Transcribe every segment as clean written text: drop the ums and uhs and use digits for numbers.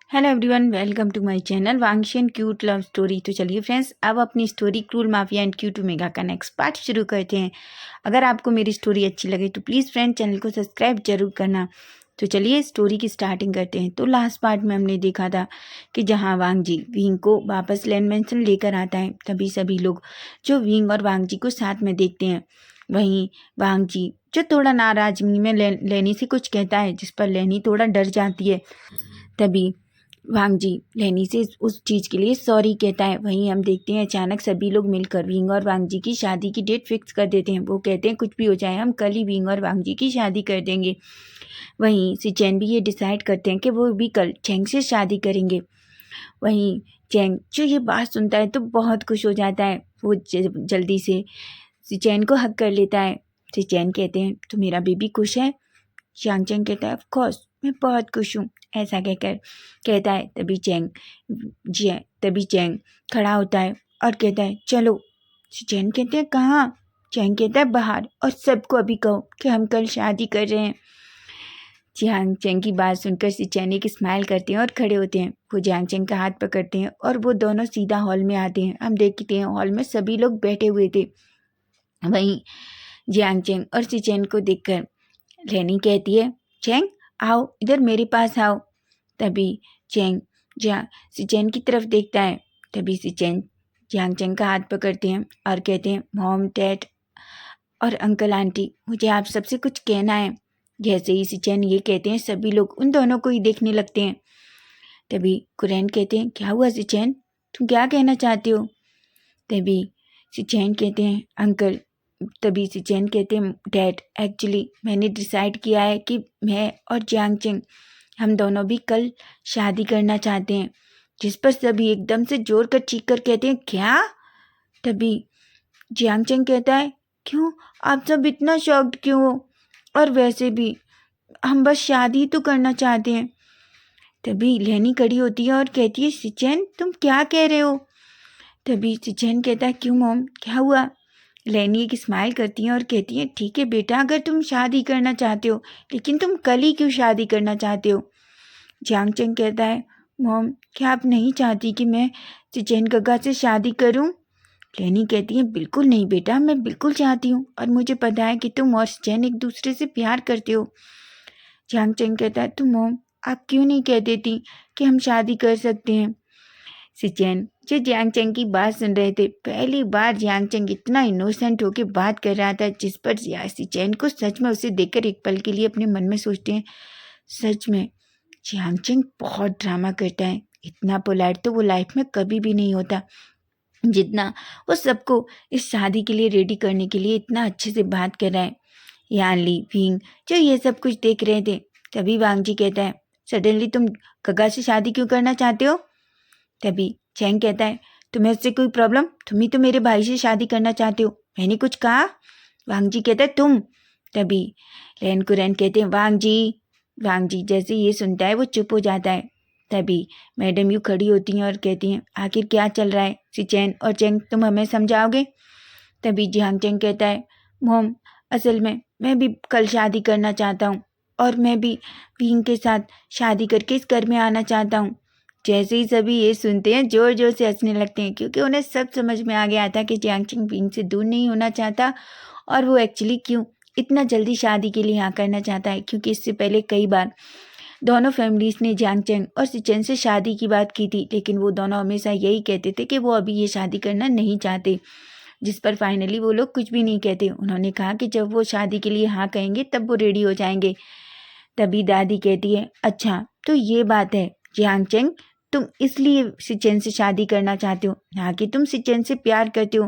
Hello everyone, welcome to my channel वांगशन cute love story. तो चलिए फ्रेंड्स, अब अपनी story cruel mafia and cute मेगा का नेक्स्ट पार्ट शुरू करते हैं। अगर आपको मेरी स्टोरी अच्छी लगे तो प्लीज़ फ्रेंड चैनल को सब्सक्राइब जरूर करना। तो चलिए स्टोरी की स्टार्टिंग करते हैं। तो लास्ट पार्ट में हमने देखा था कि जहाँ वांग जी विंग को वापस लैंड मैंशन लेकर आता है, तभी सभी लोग जो विंग और वांग जी को साथ में देखते हैं। वहीं वांग जी जो थोड़ा नाराजगी में लेनी से कुछ कहता है, जिस पर लेनी थोड़ा डर जाती है। तभी वांग जी लेनी से उस चीज़ के लिए सॉरी कहता है। वहीं हम देखते हैं अचानक सभी लोग मिलकर विंग और वांग जी की शादी की डेट फिक्स कर देते हैं। वो कहते हैं कुछ भी हो जाए हम कल ही विंग और वांग जी की शादी कर देंगे। वहीं सिचेन भी ये डिसाइड करते हैं कि वो भी कल चेंग से शादी करेंगे। वहीं चेंग जो ये बात सुनता है तो बहुत खुश हो जाता है। वो जल्दी से सिचेन को हक कर लेता है। सिचेन कहते हैं तो मेरा बेबी खुश है। चांग चेंग कहता है ऑफ कोर्स मैं बहुत खुश हूँ, ऐसा कहकर कहता है। तभी चेंग खड़ा होता है और कहता है चलो। चैन कहते हैं कहाँ? चैंग कहता है बाहर, और सबको अभी कहो कि हम कल शादी कर रहे हैं। जियांग चेंग की बात सुनकर सिचैन एक स्माइल करते हैं और खड़े होते हैं। वो जियांग चेंग का हाथ पकड़ते हैं और वो दोनों सीधा हॉल में आते हैं। हम देखते हैं हॉल में सभी लोग बैठे हुए थे। वहीं जियांग चेंग और सिचैन को देखकर लेनी कहती है चेंग आओ इधर मेरे पास आओ। तभी चेंग सिचेन की तरफ देखता है। तभी सिचेन जियांग चेंग का हाथ पकड़ते हैं और कहते हैं मॉम डैड और अंकल आंटी, मुझे आप सबसे कुछ कहना है। जैसे ही सिचेन ये कहते हैं सभी लोग उन दोनों को ही देखने लगते हैं। तभी कुरैन कहते हैं क्या हुआ सिचेन, तुम क्या कहना चाहते हो? तभी सिचेन कहते हैं अंकल। तभी सिचेन कहते हैं डैड एक्चुअली मैंने डिसाइड किया है कि मैं और जियांग चेंग हम दोनों भी कल शादी करना चाहते हैं। जिस पर सभी एकदम से जोर कर चीख कर कहते हैं क्या? तभी जियांग चेंग कहता है क्यों आप सब इतना शॉक्ड क्यों हो? और वैसे भी हम बस शादी तो करना चाहते हैं। तभी लेनी खड़ी होती है और कहती है सिचेन तुम क्या कह रहे हो? तभी सिचेन कहता है क्यों मॉम क्या हुआ? लेनी एक स्माइल करती है और कहती है ठीक है बेटा, अगर तुम शादी करना चाहते हो, लेकिन तुम कल ही क्यों शादी करना चाहते हो? जियांग चेंग कहता है मॉम क्या आप नहीं चाहती कि मैं सिचेन गग्गा से शादी करूं? लेनी कहती है बिल्कुल नहीं बेटा, मैं बिल्कुल चाहती हूँ और मुझे पता है कि तुम और सिचेन एक दूसरे से प्यार करते हो। जियांग चेंग कहता है तो मॉम आप क्यों नहीं कह देती कि हम शादी कर सकते हैं? सिचेन जो जियांग चेंग की बात सुन रहे थे, पहली बार जियांग चेंग इतना इनोसेंट होकर बात कर रहा था, जिस पर सिचेन को सच में उसे देखकर एक पल के लिए अपने मन में सोचते हैं सच में जियांग चेंग बहुत ड्रामा करता है। इतना पोलाइट तो वो लाइफ में कभी भी नहीं होता जितना वो सबको इस शादी के लिए रेडी करने के लिए इतना अच्छे से बात कर रहा है। यान ली विंग जो ये सब कुछ देख रहे थे। तभी वांग जी कहता है सडनली तुम गगा से शादी क्यों करना चाहते हो? तभी चैंग कहता है तुम्हें उससे कोई प्रॉब्लम? तुम ही तो मेरे भाई से शादी करना चाहते हो, मैंने कुछ कहा? वांग जी कहता है तुम। तभी रैन कुरैन कहते हैं वांग जी। वांग जी जैसे ये सुनता है वो चुप हो जाता है। तभी मैडम यू खड़ी होती हैं और कहती हैं आखिर क्या चल रहा है सिचेन और चेंग, तुम हमें समझाओगे? तभी जियांग चेंग कहता है मोम असल में मैं भी कल शादी करना चाहता हूँ और मैं भी विंग के साथ शादी करके इस घर में आना चाहता हूँ। जैसे ही सभी ये सुनते हैं जोर जोर से हंसने लगते हैं, क्योंकि उन्हें सब समझ में आ गया था कि जियांग चेंग विंग से दूर नहीं होना चाहता और वो एक्चुअली क्यों इतना जल्दी शादी के लिए हाँ करना चाहता है। क्योंकि इससे पहले कई बार दोनों फैमिलीज ने जियांग चेंग और सिचेन से शादी की बात की थी, लेकिन वो दोनों हमेशा यही कहते थे कि वो अभी ये शादी करना नहीं चाहते, जिस पर फाइनली वो लोग कुछ भी नहीं कहते। उन्होंने कहा कि जब वो शादी के लिए हाँ कहेंगे तब वो रेडी हो जाएंगे। तभी दादी कहती है अच्छा तो ये बात है जियांग चेंग, तुम इसलिए सिचेन से शादी करना चाहते हो, ना कि तुम सिचेन से प्यार करते हो?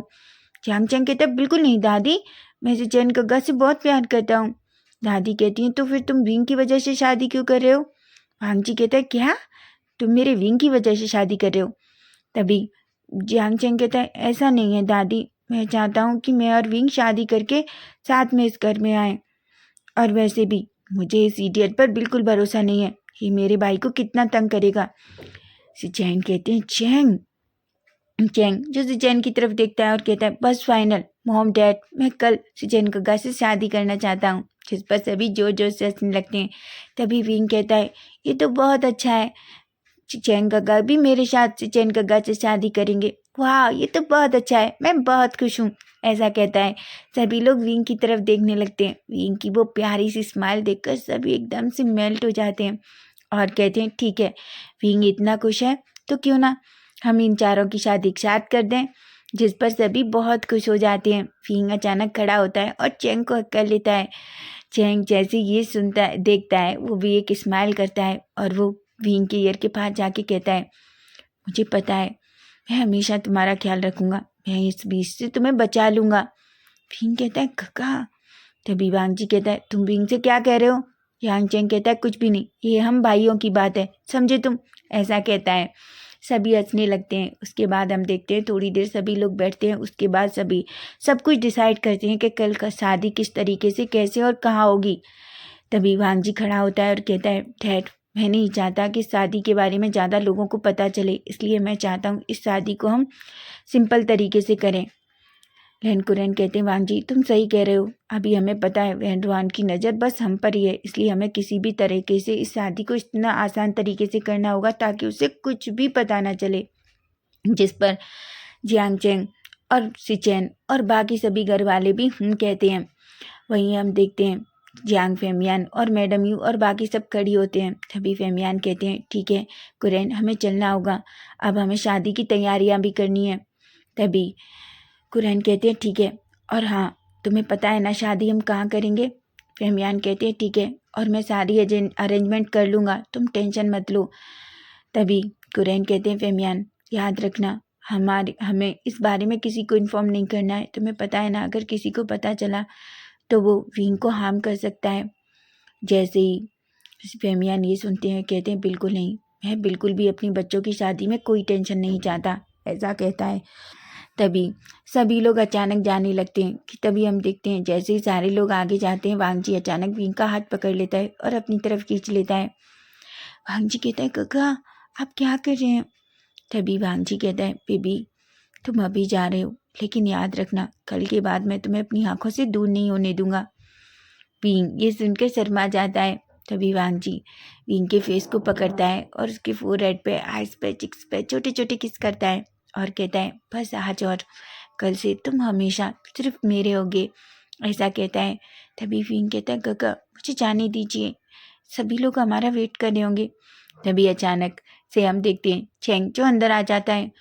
जियांग चेंग कहता है बिल्कुल नहीं दादी, मैं सिचेन गग्गा से बहुत प्यार करता हूँ। दादी कहती है तो फिर तुम विंग की वजह से शादी क्यों कर रहे हो? वांग जी कहता है क्या तुम मेरे विंग की वजह से शादी कर रहे हो? तभी जियांग चेंग कहता है ऐसा नहीं है दादी, मैं चाहता हूँ कि मैं और विंग शादी करके साथ में इस घर में आए। और वैसे भी मुझे इस इडियट पर बिल्कुल भरोसा नहीं है, ये मेरे भाई को कितना तंग करेगा। सिचैन कहते हैं चैंग। चैंग जो सिचैन की तरफ देखता है और कहता है बस फाइनल मॉम डैड, मैं कल सिचैन गग्गा से शादी करना चाहता हूँ। जिस पर सभी जोर जोर से हंसने लगते हैं। तभी विंग कहता है ये तो बहुत अच्छा है, चैन गग्गा भी मेरे साथ चैन गग्गा से शादी करेंगे। वाह, ये तो बहुत अच्छा है, मैं बहुत खुश हूँ, ऐसा कहता है। सभी लोग विंग की तरफ देखने लगते हैं। विंग की वो प्यारी सी स्माइल देखकर सभी एकदम से मेल्ट हो जाते हैं और कहते हैं ठीक है, विंग इतना खुश है तो क्यों ना हम इन चारों की शादी एक साथ कर दें, जिस पर सभी बहुत खुश हो जाते हैं। विंग अचानक खड़ा होता है और चैंग को हक कर लेता है। चैंग जैसे ये सुनता है देखता है, वो भी एक स्माइल करता है और वो विंग के ईयर के पास जाके कहता है, मुझे पता है, मैं हमेशा तुम्हारा ख्याल रखूंगा, मैं इस बीच से तुम्हें बचा लूंगा। विंग कहता है काका। तभी वांग जी कहता है, तुम विंग से क्या कह रहे हो? यांग चैंग कहता है कुछ भी नहीं, ये हम भाइयों की बात है, समझे तुम, ऐसा कहता है। सभी हंसने लगते हैं। उसके बाद हम देखते हैं थोड़ी देर सभी लोग बैठते हैं। उसके बाद सभी सब कुछ डिसाइड करते हैं कि कल का शादी किस तरीके से, कैसे और कहाँ होगी। तभी वांग जी खड़ा होता है और कहता है, डैड, मैं नहीं चाहता कि शादी के बारे में ज़्यादा लोगों को पता चले, इसलिए मैं चाहता हूँ इस शादी को हम सिंपल तरीके से करें। लहन कुरैन कहते हैं, वांग जी तुम सही कह रहे हो, अभी हमें पता है वहन रुहान की नज़र बस हम पर ही है, इसलिए हमें किसी भी तरीके से इस शादी को इतना आसान तरीके से करना होगा ताकि उसे कुछ भी पता ना चले। जिस पर जियांग चैंग और सिचैन और बाकी सभी घर वाले भी कहते हैं। वहीं हम देखते हैं जियांग फेमियान और मैडम यू और बाकी सब खड़ी होते हैं। तभी फेमियान कहते हैं, ठीक है कुरैन, हमें चलना होगा, अब हमें शादी की तैयारियां भी करनी है। तभी कुरैन कहते हैं, ठीक है, और हाँ तुम्हें पता है ना शादी हम कहाँ करेंगे? फेमियान कहते हैं, ठीक है, और मैं सारी अरेंजमेंट कर लूँगा, तुम टेंशन मत लो। तभी कुरैन कहते हैं, फेमियान याद रखना, हमें इस बारे में किसी को इन्फॉर्म नहीं करना है, तुम्हें पता है ना, अगर किसी को पता चला तो वो विंग को हार्म कर सकता है। जैसे ही फेमियान ये सुनते हैं कहते हैं, बिल्कुल नहीं, मैं बिल्कुल भी अपनी बच्चों की शादी में कोई टेंशन नहीं चाहता, ऐसा कहता है। तभी सभी लोग अचानक जाने लगते हैं कि तभी हम देखते हैं जैसे ही सारे लोग आगे जाते हैं, वांग जी अचानक विंग का हाथ पकड़ लेता है और अपनी तरफ खींच लेता है। वांग जी कहता है, काका आप क्या कर रहे हैं? तभी वांग जी कहता है, बेबी तुम अभी जा रहे हो, लेकिन याद रखना कल के बाद मैं तुम्हें अपनी आंखों से दूर नहीं होने दूंगा। विंग ये सुनकर शर्मा जाता है। तभी वांग जी विंग के फेस को पकड़ता है और उसके फोरहेड पे, आइज पे, चिक्स पे छोटे छोटे किस करता है और कहता है, बस आज और कल से तुम हमेशा सिर्फ मेरे होगे, ऐसा कहता है। तभी विंग कहता है, काका मुझे जाने दीजिए, सभी लोग हमारा वेट कर रहे होंगे। तभी अचानक से हम देखते हैं चैंग जो अंदर आ जाता है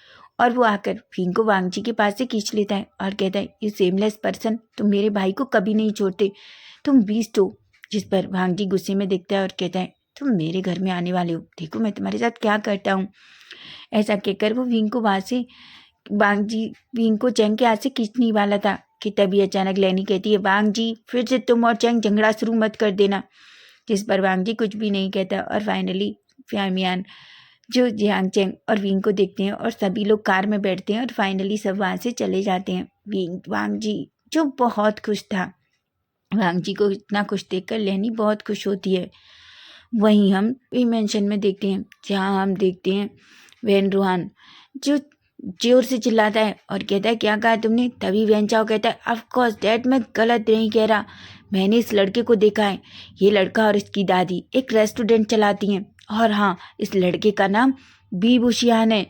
और वो आकर विंग को वांग जी के पास से खींच लेता है और कहता है, यू सेमलेस पर्सन, तुम मेरे भाई को कभी नहीं छोड़ते, तुम बीस्ट हो। जिस पर वांग जी गुस्से में देखता है और कहता है, तुम मेरे घर में आने वाले हो, देखो मैं तुम्हारे साथ क्या करता हूँ। ऐसा कहकर वो विंग को वहाँ से वांग जी विंग को चैंग के हाथ से खींचने वाला था कि तभी अचानक लैनी कहती है, वांग जी फिर से तुम और चैंग झगड़ा शुरू मत कर देना। जिस पर वांग जी कुछ भी नहीं कहता और फाइनली फेमियान जो जियांग चैंग और विंग को देखते हैं और सभी लोग कार में बैठते हैं और फाइनली सब वहाँ से चले जाते हैं। वांग जी जो बहुत खुश था, वांग जी को इतना खुश देखकर लैनी बहुत खुश होती है। वहीं हम मेंशन में देखते हैं जहाँ हम देखते हैं वैन रुहान जो जोर से चिल्लाता है और कहता है, क्या कहा तुमने? तभी वैन चाओ कहता है, ऑफ कोर्स डैड, मैं गलत नहीं कह रहा, मैंने इस लड़के को देखा है, ये लड़का और इसकी दादी एक रेस्टोरेंट चलाती हैं, और हाँ इस लड़के का नाम बीबूशियान है।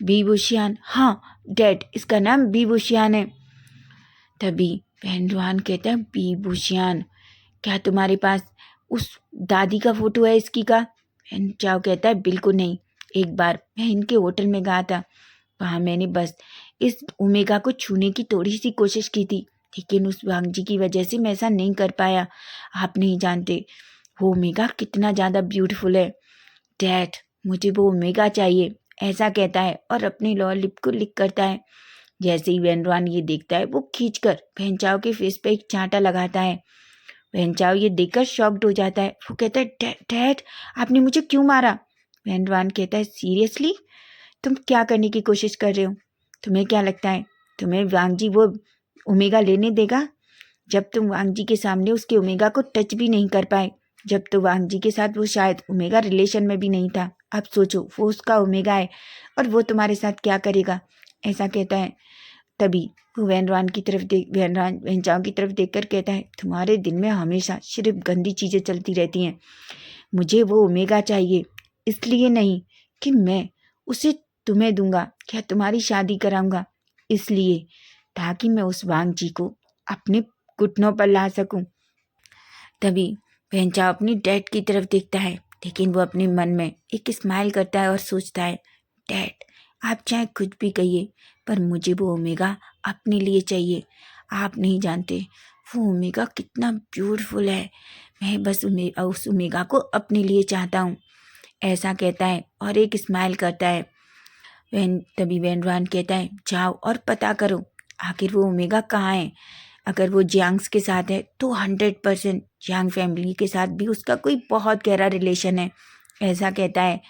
बीबूशियान? हाँ डैड, इसका नाम बीबूशियान है। तभी वैन रुहान कहता है, बीबूशियान? क्या तुम्हारे पास उस दादी का फोटो है इसकी का? वैन चाओ कहता है, बिल्कुल नहीं, एक बार मैं इनके होटल में गया था, वहाँ मैंने बस इस ओमेगा को छूने की थोड़ी सी कोशिश की थी, लेकिन उस वांग जी की वजह से मैं ऐसा नहीं कर पाया। आप नहीं जानते वो ओमेगा कितना ज़्यादा ब्यूटीफुल है। डैड मुझे वो ओमेगा चाहिए, ऐसा कहता है और अपनी लोअर लिप को लिक करता है। जैसे ही वैनरवान ये देखता है वो खींचकर वैनचाओ के फेस पे एक चांटा लगाता है। वैनचाओ ये देखकर शॉक्ड हो जाता है। वो कहता है, डैड आपने मुझे क्यों मारा? वैनरवान कहता है, सीरियसली तुम क्या करने की कोशिश कर रहे हो? तुम्हें क्या लगता है तुम्हें वांग जी वो ओमेगा लेने देगा? जब तुम वांग जी के सामने उसके ओमेगा को टच भी नहीं कर पाए, जब तो वांग जी के साथ वो शायद ओमेगा रिलेशन में भी नहीं था, अब सोचो वो उसका ओमेगा है और वो तुम्हारे साथ क्या करेगा, ऐसा कहता है। तभी वो वैनरवान की तरफ वैनचाओ की तरफ देखकर कहता है, तुम्हारे दिल में हमेशा सिर्फ गंदी चीज़ें चलती रहती हैं, मुझे वो ओमेगा चाहिए, इसलिए नहीं कि मैं उसे तुम्हें दूंगा, क्या तुम्हारी शादी कराऊंगा, इसलिए ताकि मैं उस वांग जी को अपने घुटनों पर ला सकूं। तभी वेंचाओ अपनी डैड की तरफ देखता है, लेकिन वो अपने मन में एक स्माइल करता है और सोचता है, डैड आप चाहे कुछ भी कहिए, पर मुझे वो ओमेगा अपने लिए चाहिए। आप नहीं जानते वो ओमेगा कितना ब्यूटीफुल है। मैं बस उस ओमेगा को अपने लिए चाहता हूँ, ऐसा कहता है और एक स्माइल करता है। तभी वेनरान कहता है, जाओ और पता करो आखिर वो ओमेगा कहाँ है। अगर वो जियांग्स के साथ है तो 100% जियांग फैमिली के साथ भी उसका कोई बहुत गहरा रिलेशन है, ऐसा कहता है।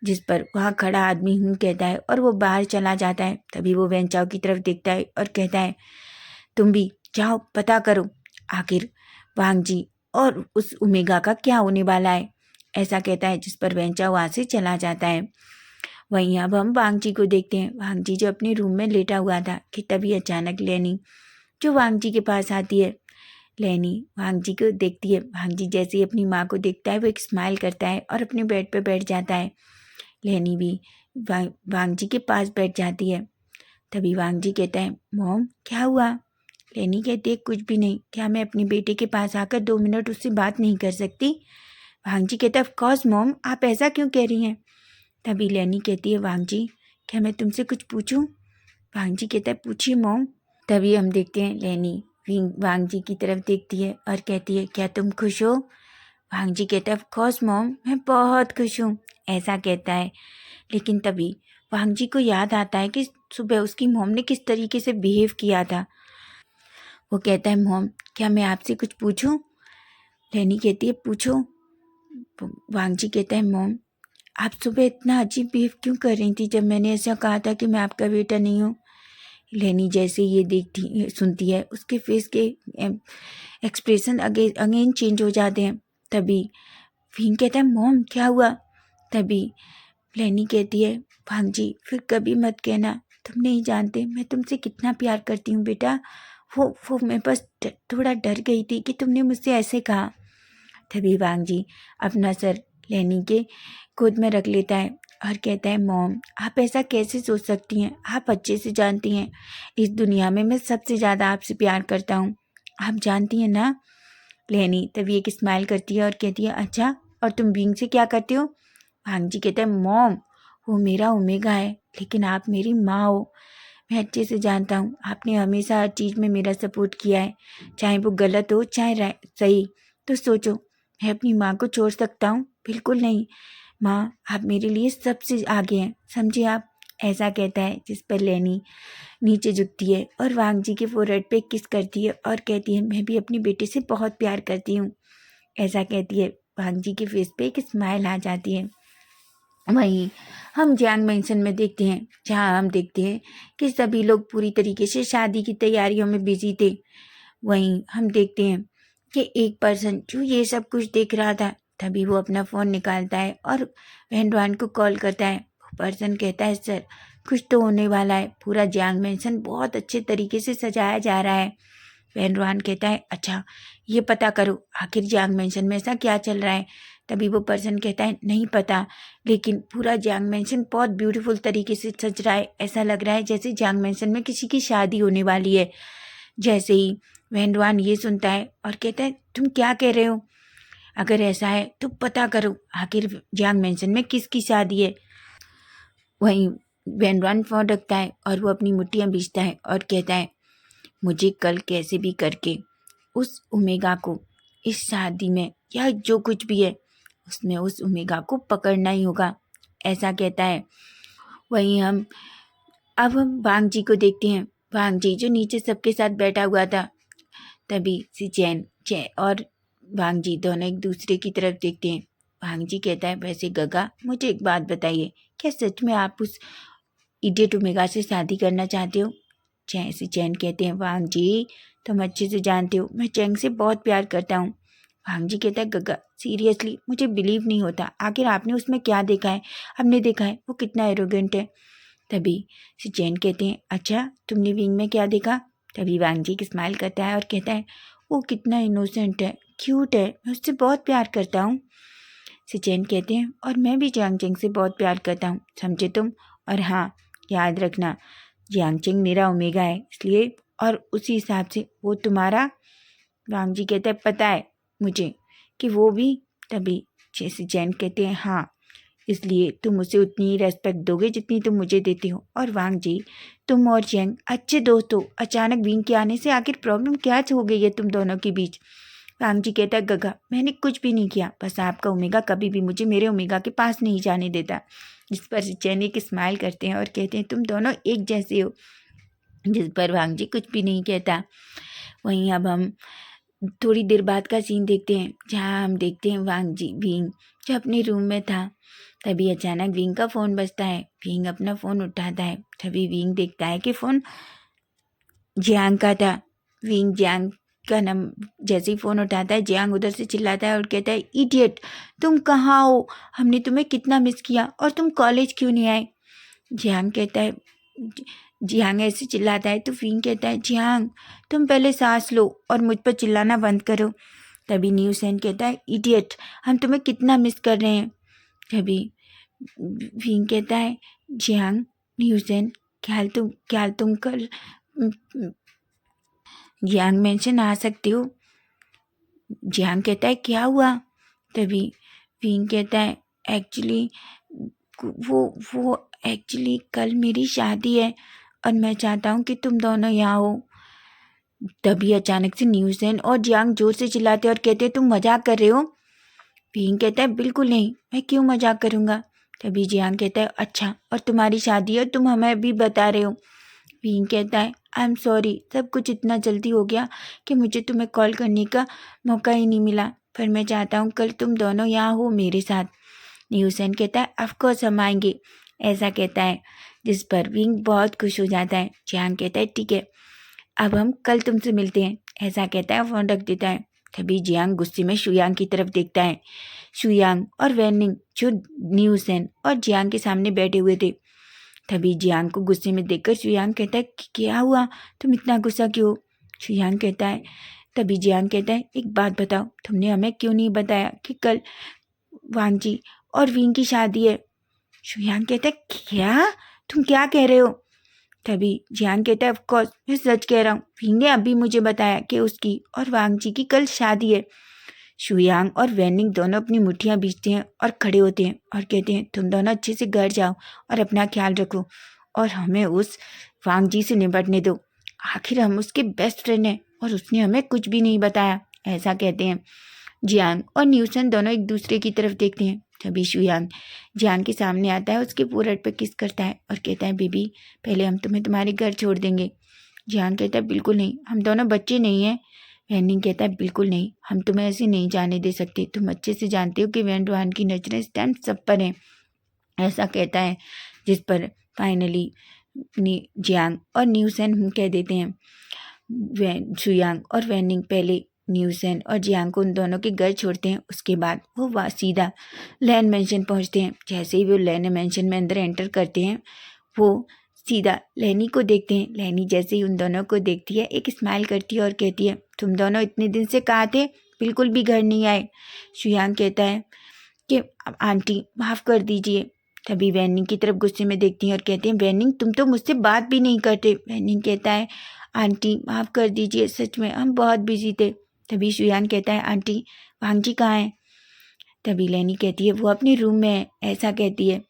जिस पर वहाँ खड़ा आदमी कहता है और वो बाहर चला जाता है। तभी वो वेंचाओ की तरफ देखता है और कहता है, तुम भी जाओ पता करो आखिर वांग जी और उस ओमेगा का क्या होने वाला है, ऐसा कहता है। जिस पर वेंचाओ वहाँ से चला जाता है। वहीं अब हम वांग जी को देखते हैं। वांग जी जो अपने रूम में लेटा हुआ था कि तभी अचानक लेनी जो वांग जी के पास आती है। लेनी वांग जी को देखती है। वांग जी जैसे ही अपनी माँ को देखता है वो एक स्माइल करता है और अपने बेड पे बैठ जाता है। लेनी भी वांग जी के पास बैठ जाती है। तभी वांग जी कहता है, मॉम क्या हुआ। लेनी कहती है, कुछ भी नहीं, क्या मैं अपने बेटे के पास आकर 2 मिनट उससे बात नहीं कर सकती। वांग जी कहता है, ऑफ कोर्स मॉम, आप ऐसा क्यों कह रही हैं। तभी लेनी कहती है, वांग जी क्या मैं तुमसे कुछ पूछूं। वांग जी कहता है, पूछिए मॉम। तभी हम देखते हैं लेनी वांग जी की तरफ देखती है और कहती है, क्या तुम खुश हो। वांग जी कहता है, ऑफ कोर्स मॉम, मैं बहुत खुश हूँ, ऐसा कहता है। लेकिन तभी वांग जी को याद आता है कि सुबह उसकी मॉम ने किस तरीके से बिहेव किया था। वो कहता है, मॉम क्या मैं आपसे कुछ पूछूं। लेनी कहती है, पूछो। वांग जी कहता है, मॉम आप सुबह इतना अजीब बिहेव क्यों कर रही थी जब मैंने ऐसा कहा था कि मैं आपका बेटा नहीं हूँ। लेनी जैसे ये देखती सुनती है उसके फेस के एक्सप्रेशन अगेन चेंज हो जाते हैं। तभी विंग कहता है, मॉम क्या हुआ। तभी लेनी कहती है, वांग जी फिर कभी मत कहना, तुम नहीं जानते मैं तुमसे कितना प्यार करती हूँ बेटा। वो मैं बस थोड़ा डर गई थी कि तुमने मुझसे ऐसे कहा। तभी वांग जी अपना सर लेनी के गोद में रख लेता है और कहता है, मॉम आप ऐसा कैसे सोच सकती हैं, आप अच्छे से जानती हैं इस दुनिया में मैं सबसे ज़्यादा आपसे प्यार करता हूँ, आप जानती हैं ना। लेनी तभी एक स्माइल करती है और कहती है, अच्छा और तुम विंग से क्या करते हो। वांग जी कहता है, मॉम वो मेरा ओमेगा है लेकिन आप मेरी माँ हो, मैं अच्छे से जानता हूँ आपने हमेशा हर चीज़ में मेरा सपोर्ट किया है, चाहे वो गलत हो चाहे सही। तो सोचो मैं अपनी माँ को छोड़ सकता हूँ, बिल्कुल नहीं। माँ आप मेरे लिए सबसे आगे हैं, समझिए आप, ऐसा कहता है। जिस पर लेनी नीचे झुकती है और वांग जी के फोरहेड पे किस करती है और कहती है, मैं भी अपने बेटे से बहुत प्यार करती हूँ, ऐसा कहती है। वांग जी के फेस पे एक स्माइल आ जाती है। वहीं हम जियांग मेंशन में देखते हैं, जहाँ हम देखते हैं कि सभी लोग पूरी तरीके से शादी की तैयारियों में बिजी थे। वहीं हम देखते हैं कि एक पर्सन जो ये सब कुछ देख रहा था, तभी वो अपना फ़ोन निकालता है और वेनरवान को कॉल करता है। वो पर्सन कहता है, सर कुछ तो होने वाला है, पूरा जियांग मेंशन बहुत अच्छे तरीके से सजाया जा रहा है। वेनरवान कहता है, अच्छा ये पता करो आखिर जियांग मेंशन में ऐसा क्या चल रहा है। तभी वो पर्सन कहता है, नहीं पता, लेकिन पूरा जियांग मेंशन बहुत ब्यूटीफुल तरीके से सज रहा है, ऐसा लग रहा है जैसे जियांग मेंशन में किसी की शादी होने वाली है। जैसे ही वेनरवान ये सुनता है और कहता है, तुम क्या कह रहे हो, अगर ऐसा है तो पता करो आखिर जियांग मेंशन में किसकी शादी है। वहीं वेनरवान फोन रखता है और वो अपनी मुट्ठियाँ बीचता है और कहता है, मुझे कल कैसे भी करके उस ओमेगा को इस शादी में या जो कुछ भी है उसमें उस ओमेगा को पकड़ना ही होगा, ऐसा कहता है। वहीं अब हम वांग जी को देखते हैं। वांग जी जो नीचे सबके साथ बैठा हुआ था। तभी से चैन और वांग जी दोनों एक दूसरे की तरफ देखते हैं। वांग जी कहता है, वैसे गगा मुझे एक बात बताइए, क्या सच में आप उस इडियट ओमेगा से शादी करना चाहते हो। चैन कहते हैं, वांग जी तुम अच्छे से जानते हो मैं चैंग से बहुत प्यार करता हूँ। वांग जी कहता है, गगा सीरियसली मुझे बिलीव नहीं होता, आखिर आपने उसमें क्या देखा है। हमने देखा है वो कितना एरोगेंट है। तभी चैन कहते हैं, अच्छा तुमने विंग में क्या देखा। तभी वांग जी स्माइल करता है और कहता है, वो कितना इनोसेंट है, क्यूट है, मैं उससे बहुत प्यार करता हूँ। सचेन कहते हैं और मैं भी जियांग चेंग से बहुत प्यार करता हूँ, समझे तुम। और हाँ, याद रखना जियांग चेंग मेरा ओमेगा है, इसलिए और उसी हिसाब से वो तुम्हारा। वांग जी कहते हैं पता है मुझे कि वो भी। तभी जैसे जैन कहते हैं हाँ, इसलिए तुम उसे उतनी ही रेस्पेक्ट दोगे जितनी तुम मुझे देती हो। और वांग जी, तुम और जैंग अच्छे दोस्त हो, अचानक विंग के आने से आखिर प्रॉब्लम क्या हो गई है तुम दोनों के बीच। वांग जी कहता है गगा, मैंने कुछ भी नहीं किया, बस आपका ओमेगा कभी भी मुझे मेरे ओमेगा के पास नहीं जाने देता। जिस पर चैन एक स्माइल करते हैं और कहते हैं तुम दोनों एक जैसे हो। जिस पर वांग जी कुछ भी नहीं कहता। वहीं अब हम थोड़ी देर बाद का सीन देखते हैं, जहाँ हम देखते हैं वांग जी विंग जो अपने रूम में था। तभी अचानक विंग का फ़ोन बजता है। विंग अपना फ़ोन उठाता है। तभी विंग देखता है कि फ़ोन जियांग का था। विंग जियांग का जैसे ही फ़ोन उठाता है, जियांग उधर से चिल्लाता है और कहता है इडियट, तुम कहाँ हो, हमने तुम्हें कितना मिस किया और तुम कॉलेज क्यों नहीं आए। जियांग कहता है, जियांग ऐसे चिल्लाता है तो विंग कहता है जियांग तुम पहले सांस लो और मुझ पर चिल्लाना बंद करो। तभी न्यूसेन कहता है इडियट, हम तुम्हें कितना मिस कर रहे हैं। तभी विंग कहता है जियांग, न्यूसेन, क्या तुम कल जियांग मेंशन आ सकते हो। जियांग कहता है क्या हुआ। तभी विंग कहता है एक्चुअली वो एक्चुअली कल मेरी शादी है और मैं चाहता हूँ कि तुम दोनों यहाँ हो। तभी अचानक से न्यूसेन और जियांग जोर से चिल्लाते और कहते तुम मजाक कर रहे हो। विंग कहता है बिल्कुल नहीं, मैं क्यों मजाक करूँगा। तभी जियांग कहता है अच्छा, और तुम्हारी शादी है तुम हमें अभी बता रहे हो। विंग कहता है आई एम सॉरी, सब कुछ इतना जल्दी हो गया कि मुझे तुम्हें कॉल करने का मौका ही नहीं मिला, पर मैं चाहता हूँ कल तुम दोनों यहाँ हो मेरे साथ। न्यूसेन कहता है ऑफकोर्स हम आएंगे, ऐसा कहता है। जिस पर विंग बहुत खुश हो जाता है। जियांग कहता है ठीक है, अब हम कल तुमसे मिलते हैं, ऐसा कहता है, फ़ोन रख देता है। तभी जियांग गुस्से में शुयांग की तरफ देखता है। शुयांग और वैनिंग जो न्यूसेन और जियांग के सामने बैठे हुए थे। तभी जियांग को गुस्से में देखकर शुयांग कहता है कि क्या हुआ, तुम इतना गुस्सा क्यों। शुयांग कहता है, तभी जियांग कहता है एक बात बताओ, तुमने हमें क्यों नहीं बताया कि कल वांग जी और विंग की शादी है। शुयांग कहता है क्या, तुम क्या कह रहे हो। तभी जियांग कहता है ऑफकोर्स मैं सच कह रहा हूँ, विंग ने अभी मुझे बताया कि उसकी और वांग जी की कल शादी है। शुयांग और वैनिंग दोनों अपनी मुट्ठियाँ बीचते हैं और खड़े होते हैं और कहते हैं तुम दोनों अच्छे से घर जाओ और अपना ख्याल रखो और हमें उस वांग जी से निपटने दो, आखिर हम उसके बेस्ट फ्रेंड हैं और उसने हमें कुछ भी नहीं बताया, ऐसा कहते हैं। जियांग और न्यूसन दोनों एक दूसरे की तरफ देखते हैं। तभी शुयांग जियांग के सामने आता है, उसके फोrehead पे किस करता है और कहता है बेबी, पहले हम तुम्हें तुम्हारे घर छोड़ देंगे। जियांग कहता है बिल्कुल नहीं, हम दोनों बच्चे नहीं हैं। वैनिंग कहता है बिल्कुल नहीं, हम तुम्हें ऐसे नहीं जाने दे सकते, तुम अच्छे से जानते हो कि वैन रोहान की नजरें इस टाइम सब पर हैं, ऐसा कहता है। जिस पर फाइनली जियांग और न्यूसेन कह देते हैं शुयांग और वैनिंग पहले न्यूसेन और जियांग को उन दोनों के घर छोड़ते हैं। उसके बाद वो सीधा लैन मेंशन पहुंचते हैं। जैसे ही वो लैन मेंशन में अंदर एंटर करते हैं, वो सीधा लैनी को देखते हैं। लैनी जैसे ही उन दोनों को देखती है, एक स्माइल करती है और कहती है तुम दोनों इतने दिन से कहाँ थे, बिल्कुल भी घर नहीं आए। शुयांग कहता है कि आंटी माफ़ कर दीजिए। तभी वैनिंग की तरफ गुस्से में देखती हैं और कहते हैं वैनिंग तुम तो मुझसे बात भी नहीं करते। वैनिंग कहता है आंटी माफ़ कर दीजिए, सच में हम बहुत बिजी थे। तभी शुयांग कहता है आंटी वांग जी कहाँ हैं। तभी लैनी कहती है वो अपने रूम में है, ऐसा कहती है।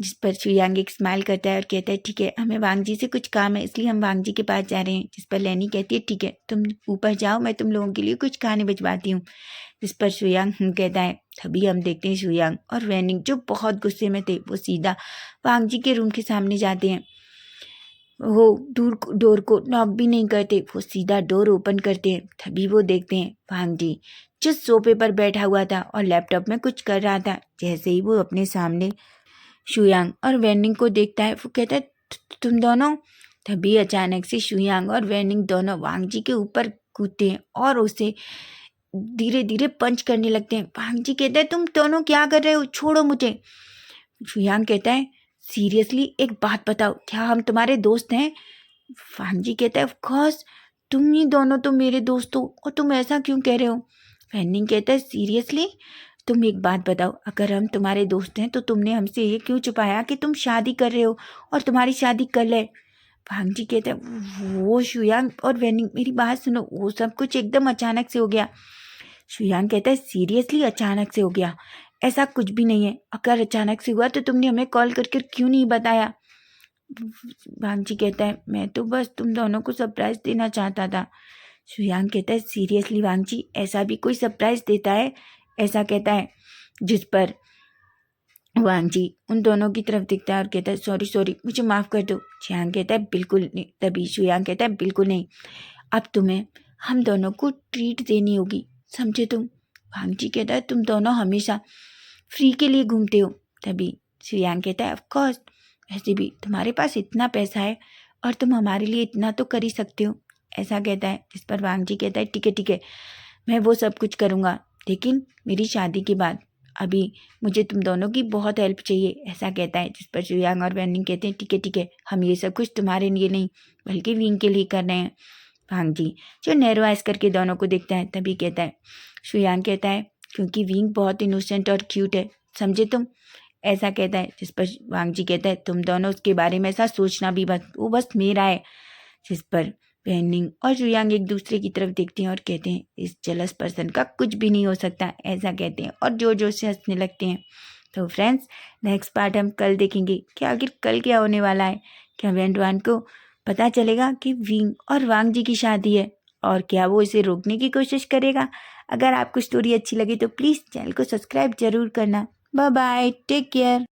जिस पर शुयांग एक स्माइल करता है और कहता है ठीक है, हमें वांग जी से कुछ काम है इसलिए हम वांग जी के पास जा रहे हैं। जिस पर लैनी कहती है ठीक है, तुम ऊपर जाओ, मैं तुम लोगों के लिए कुछ खाने भिजवाती हूँ। जिस पर शुयांग कहता है। तभी हम देखते हैं शुयांग और वैनिंग जो बहुत गुस्से में थे, वो सीधा वांग जी के रूम के सामने जाते हैं। वो डोर को नॉक भी नहीं करते, वो सीधा डोर ओपन करते हैं। तभी वो देखते हैं वांग जी जिस सोफे पर बैठा हुआ था और लैपटॉप में कुछ कर रहा था। जैसे ही वो अपने सामने शुयांग और वैनिंग को देखता है, वो कहता है तुम दोनों। तभी अचानक से शुयांग और वैनिंग दोनों वांग जी के ऊपर कूदते हैं और उसे धीरे धीरे पंच करने लगते हैं। वांग जी कहता है तुम दोनों क्या कर रहे हो, छोड़ो मुझे। शुयांग कहता है सीरियसली एक बात बताओ, क्या हम तुम्हारे दोस्त हैं। वांग जी कहता है ऑफ कोर्स, तुम ही दोनों तो मेरे दोस्त हो और तुम ऐसा क्यों कह रहे हो। वैनिंग कहता है सीरियसली, तुम एक बात बताओ, अगर हम तुम्हारे दोस्त हैं तो तुमने हमसे ये क्यों छुपाया कि तुम शादी कर रहे हो और तुम्हारी शादी कल है? भांग जी कहते हैं वो शुयांग और वेनिंग, मेरी बात सुनो, वो सब कुछ एकदम अचानक से हो गया। शुयांग कहता है सीरियसली अचानक से हो गया? ऐसा कुछ भी नहीं है, अगर अचानक से हुआ तो तुमने हमें कॉल करके क्यों नहीं बताया? भांग जी कहता है मैं तो बस तुम दोनों को सरप्राइज देना चाहता था। शुयांग कहता है सीरियसली वांग जी, ऐसा भी कोई सरप्राइज देता है? ऐसा कहता है, जिस पर वांग जी उन दोनों की तरफ दिखता है और कहता है सॉरी सॉरी, मुझे माफ़ कर दो। चियांग कहता है बिल्कुल नहीं, तभी शुयांग कहता है बिल्कुल नहीं, अब तुम्हें हम दोनों को ट्रीट देनी होगी, समझे तुम? वांग जी कहता है तुम दोनों हमेशा फ्री के लिए घूमते हो। तभी शुयांग कहता है ऑफकोर्स, वैसे भी तुम्हारे पास इतना पैसा है और तुम हमारे लिए इतना तो कर ही सकते हो। ऐसा कहता है, जिस पर वांग जी कहता है ठीक है, मैं वो सब कुछ करूँगा, लेकिन मेरी शादी के बाद, अभी मुझे तुम दोनों की बहुत हेल्प चाहिए। ऐसा कहता है, जिस पर शुयांग और वैनिंग कहते हैं ठीक है, हम ये सब कुछ तुम्हारे लिए नहीं बल्कि विंग के लिए कर रहे हैं। भांग जी जो नैरोआइज करके दोनों को देखता है तभी कहता है, शुयांग कहता है क्योंकि विंग बहुत इनोसेंट और क्यूट है, समझे तुम? ऐसा कहता है, जिस पर वांग जी कहता है तुम दोनों उसके बारे में ऐसा सोचना भी बस, वो बस मेरा है। जिस पर वेनिंग और शुयांग एक दूसरे की तरफ देखते हैं और कहते हैं इस जेलस पर्सन का कुछ भी नहीं हो सकता, ऐसा कहते हैं और जोर जोर से हंसने लगते हैं। तो फ्रेंड्स, नेक्स्ट पार्ट हम कल देखेंगे कि आखिर कल क्या होने वाला है। क्या वेंडवान को पता चलेगा कि विंग और वांग जी की शादी है और क्या वो इसे रोकने की कोशिश करेगा? अगर आपको स्टोरी अच्छी लगी तो प्लीज़ चैनल को सब्सक्राइब जरूर करना। Bye bye, take care.